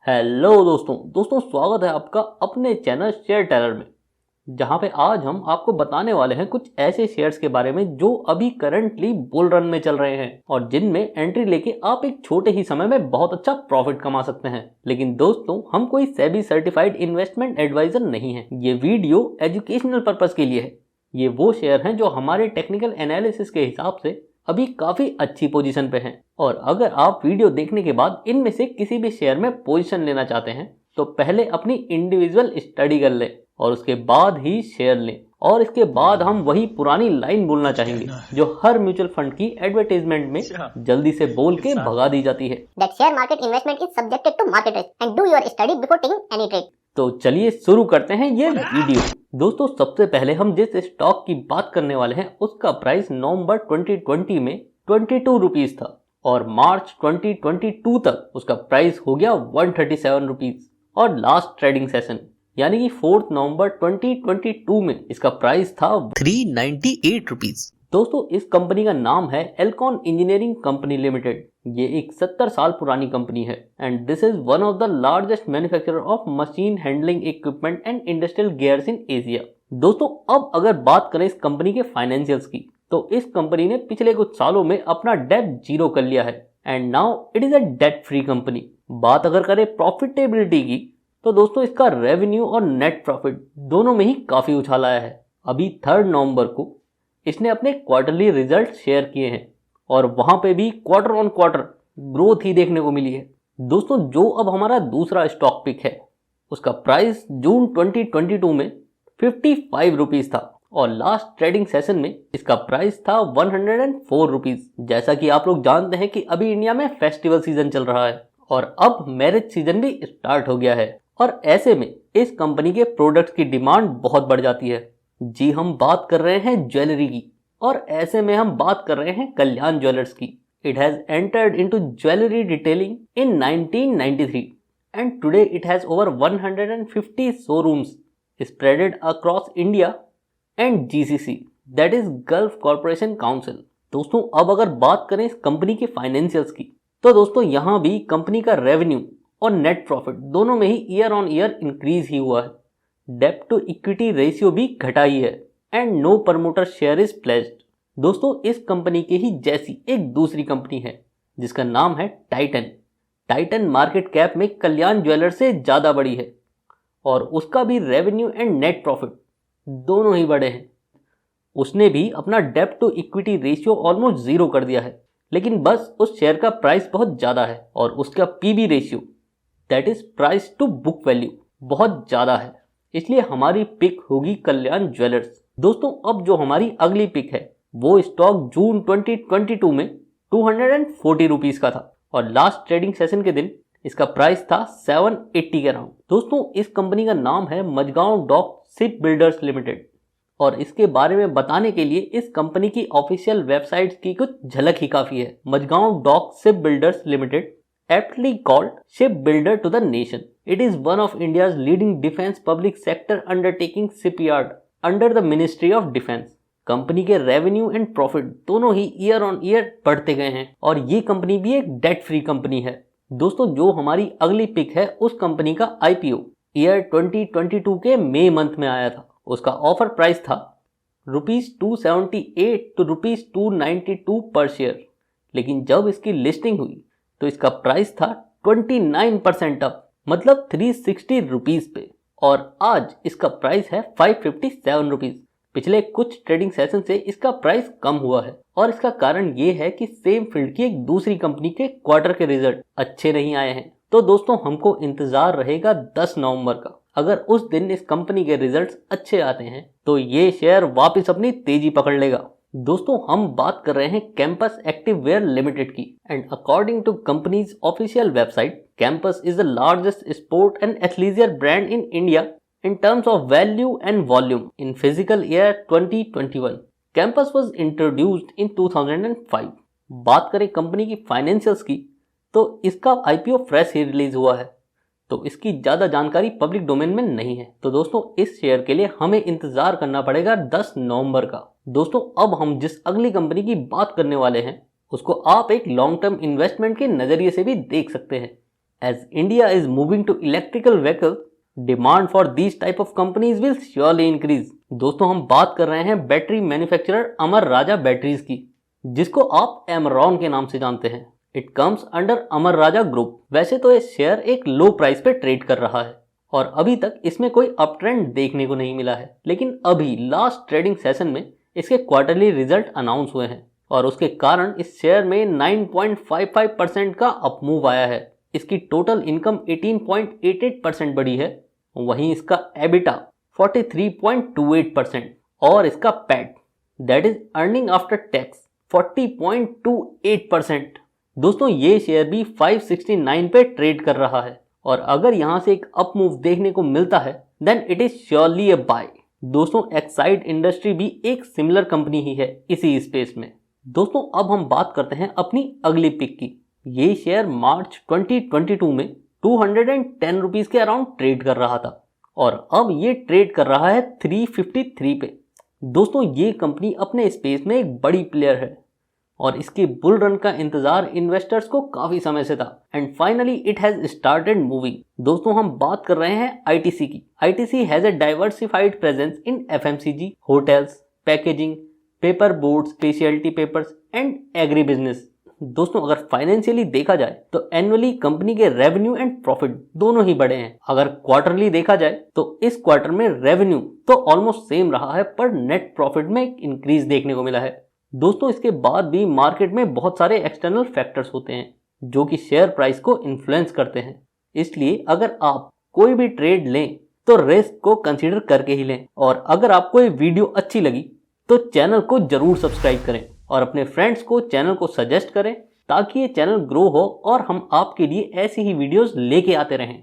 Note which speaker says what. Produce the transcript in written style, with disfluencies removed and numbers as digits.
Speaker 1: Hello दोस्तों स्वागत है आपका अपने चैनल शेयर टेलर में, जहां पे आज हम आपको बताने वाले हैं कुछ ऐसे शेयर्स के बारे में जो अभी करंटली बुल रन में चल रहे हैं और जिनमें एंट्री लेके आप एक छोटे ही समय में बहुत अच्छा प्रॉफिट कमा सकते हैं। लेकिन दोस्तों, हम कोई सेबी सर्टिफाइड इन्वेस्टमेंट एडवाइजर नहीं है। ये वीडियो एजुकेशनल पर्पस के लिए है। ये वो शेयर हैं जो हमारे टेक्निकल एनालिसिस के हिसाब से अभी काफी अच्छी पोजीशन पे हैं, और अगर आप वीडियो देखने के बाद इनमें से किसी भी शेयर में पोजीशन लेना चाहते हैं तो पहले अपनी इंडिविजुअल स्टडी कर लें और उसके बाद ही शेयर लें। और इसके बाद हम वही पुरानी लाइन बोलना चाहेंगे जो हर म्यूचुअल फंड की एडवर्टाइजमेंट में जल्दी से बोल के भगा दी जाती है।
Speaker 2: That share market investment is subjected to market risk and do your study before taking any trade.
Speaker 1: तो चलिए शुरू करते हैं ये वीडियो। दोस्तों, सबसे पहले हम जिस स्टॉक की बात करने वाले हैं उसका प्राइस नवंबर 2020 में 22 रुपीज था और मार्च 2022 तक उसका प्राइस हो गया 137 रुपीज। और लास्ट ट्रेडिंग सेशन यानी कि 4 नवंबर 2022 में इसका प्राइस था 398 रुपीज। दोस्तों, इस कंपनी का नाम है एल्कॉन इंजीनियरिंग कंपनी लिमिटेड। ये एक 70 साल पुरानी कंपनी है and this is one of the largest manufacturer of machine handling equipment and industrial gears in Asia. दोस्तों, अब अगर बात करें इस कंपनी के फाइनेंशियल्स की, तो इस कंपनी ने पिछले कुछ सालों में अपना डेट जीरो कर लिया है and now it is a debt free company. बात अगर करें प्रॉफिटेबिलिटी की, तो दोस्तों इसका रेवेन्यू और नेट प्रॉफिट दोनों में ही काफी उछाल आया है। अभी 3 नवंबर को इसने अपने क्वार्टरली रिजल्ट शेयर किए हैं और वहां पे भी क्वार्टर ऑन क्वार्टर ग्रोथ ही देखने को मिली है। दोस्तों, जो अब हमारा दूसरा स्टॉक पिक है उसका प्राइस जून 2022 में 55 रुपीज था और लास्ट ट्रेडिंग सेशन में इसका प्राइस था 104 रुपीज। जैसा कि आप लोग जानते हैं कि अभी इंडिया में फेस्टिवल सीजन चल रहा है और अब मैरिज सीजन भी स्टार्ट हो गया है और ऐसे में इस कंपनी के प्रोडक्ट्स की डिमांड बहुत बढ़ जाती है। जी, हम बात कर रहे हैं ज्वेलरी की और ऐसे में हम बात कर रहे हैं कल्याण ज्वेलर्स की। It has entered into jewellery detailing in 1993 and today it has over 150 showrooms spreaded across India and GCC, that is gulf corporation council. दोस्तों, अब अगर बात करें इस कंपनी के फाइनेंशियल्स की, तो दोस्तों यहाँ भी कंपनी का रेवेन्यू और नेट प्रॉफिट दोनों में ही ईयर ऑन ईयर इंक्रीज ही हुआ है। डेब्ट टू इक्विटी रेशियो भी घटाई है and no promoter share is pledged. दोस्तों, इस कंपनी के ही जैसी एक दूसरी कंपनी है जिसका नाम है टाइटन। टाइटन मार्केट कैप में कल्याण ज्वेलर से ज्यादा बड़ी है और उसका भी रेवेन्यू एंड नेट प्रॉफिट दोनों ही बड़े हैं। उसने भी अपना डेब्ट to equity ratio almost zero कर दिया है, लेकिन बस उस शेयर का प्राइस बहुत ज्यादा है और उसका PB ratio, that is price to book value, बहुत ज्यादा है। इसलिए हमारी पिक होगी कल्याण ज्वेलर्स। दोस्तों, अब जो हमारी अगली पिक है वो स्टॉक जून 2022 में 240 रुपीज का था और लास्ट ट्रेडिंग सेशन के दिन इसका प्राइस था 780 के अराउंड। दोस्तों, इस कंपनी का नाम है मझगांव डॉक शिप बिल्डर्स लिमिटेड और इसके बारे में बताने के लिए इस कंपनी की ऑफिशियल वेबसाइट की कुछ झलक ही काफी है। Mazagon Dock Shipbuilders Limited, aptly called shipbuilder to the nation. It is one of India's leading defense public sector undertaking shipyard under the Ministry of Defense. Company के रेवेन्यू एंड प्रॉफिट दोनों ही ईयर ऑन ईयर बढ़ते गए हैं और ये कंपनी भी एक debt free company है। दोस्तों, जो हमारी अगली पिक है उस कंपनी का आईपीओ ईयर 2022 के मई मंथ में आया था। उसका ऑफर प्राइस था ₹278 to ₹292 पर शेयर, लेकिन जब इसकी लिस्टिंग हुई तो इसका प्राइस था 29% अप, मतलब 360 रुपीज पे, और आज इसका प्राइस है 557 रुपीज। पिछले कुछ ट्रेडिंग सेशन से इसका प्राइस कम हुआ है और इसका कारण ये है कि सेम फील्ड की एक दूसरी कंपनी के क्वार्टर के रिजल्ट अच्छे नहीं आए हैं। तो दोस्तों, हमको इंतजार रहेगा 10 नवंबर का। अगर उस दिन इस कंपनी के रिजल्ट्स अच्छे आते हैं तो ये शेयर वापस अपनी तेजी पकड़ लेगा। दोस्तों, हम बात कर रहे हैं कैंपस एक्टिववेयर लिमिटेड की and according to company's official website, Campus is the largest sport and athleisure brand in India in terms of value and volume in physical year 2021। Campus was introduced in 2005। बात करें company की financials की, तो इसका IPO fresh ही release हुआ है, तो इसकी ज़्यादा जानकारी पब्लिक डोमेन में नहीं है। तो दोस्तों, इस शेयर के लिए हमें इंतजार करना पड़ेगा 10 नवंबर का। दोस्तों, अब हम जिस अगली कंपनी की बात करने वाले हैं उसको आप एक लॉन्ग टर्म इन्वेस्टमेंट के नज़रिए से भी देख सकते हैं। As India is moving to electrical vehicles, demand for these type of companies will surely increase. दोस्तों हम बात कर रहे हैं बैटरी मैन्युफैक्चरर अमर राजा बैटरीज की, जिसको आप एमरॉन के नाम से जानते हैं। It comes under Amar Raja group. वैसे तो ये शेयर एक लो प्राइस पे ट्रेड कर रहा है और अभी तक इसमें कोई अप ट्रेंड देखने को नहीं मिला है, लेकिन अभी लास्ट ट्रेडिंग सेशन में इसके क्वार्टरली रिजल्ट अनाउंस हुए हैं और उसके कारण इस शेयर में 9.55% का अप मूव आया है। इसकी टोटल इनकम 18.88% बढ़ी है, वहीं इसका एबिटा 43.28% और इसका PAT that is earning after tax 40.28%। दोस्तों ये शेयर भी 569 पे ट्रेड कर रहा है और अगर यहां से एक अप मूव देखने को मिलता है then it is surely a buy. दोस्तों एक्साइड इंडस्ट्री भी एक सिमिलर कंपनी ही है इसी स्पेस में। दोस्तों अब हम बात करते हैं अपनी अगली पिक की। ये शेयर मार्च 2022 में 210 रुपीज के अराउंड ट्रेड कर रहा था और अब ये ट्रेड कर रहा है 353 पे। दोस्तों ये कंपनी अपने स्पेस में एक बड़ी प्लेयर है और इसके बुल रन का इंतजार इन्वेस्टर्स को काफी समय से था and finally it has started moving. दोस्तों हम बात कर रहे हैं आईटीसी की। ITC has a diversified presence in FMCG, hotels, packaging, paper board, speciality papers and agri business. दोस्तों अगर फाइनेंशियली देखा जाए तो एनुअली कंपनी के रेवेन्यू एंड प्रॉफिट दोनों ही बढ़े हैं। अगर क्वार्टरली देखा जाए तो इस क्वार्टर में रेवेन्यू तो ऑलमोस्ट सेम रहा है पर नेट प्रॉफिट में एक इंक्रीज देखने को मिला है। दोस्तों इसके बाद भी मार्केट में बहुत सारे एक्सटर्नल फैक्टर्स होते हैं जो कि शेयर प्राइस को इन्फ्लुएंस करते हैं, इसलिए अगर आप कोई भी ट्रेड लें तो रिस्क को कंसीडर करके ही लें। और अगर आपको ये वीडियो अच्छी लगी तो चैनल को जरूर सब्सक्राइब करें और अपने फ्रेंड्स को चैनल को सजेस्ट करें ताकि ये चैनल ग्रो हो और हम आपके लिए ऐसी ही वीडियोस लेके आते रहें।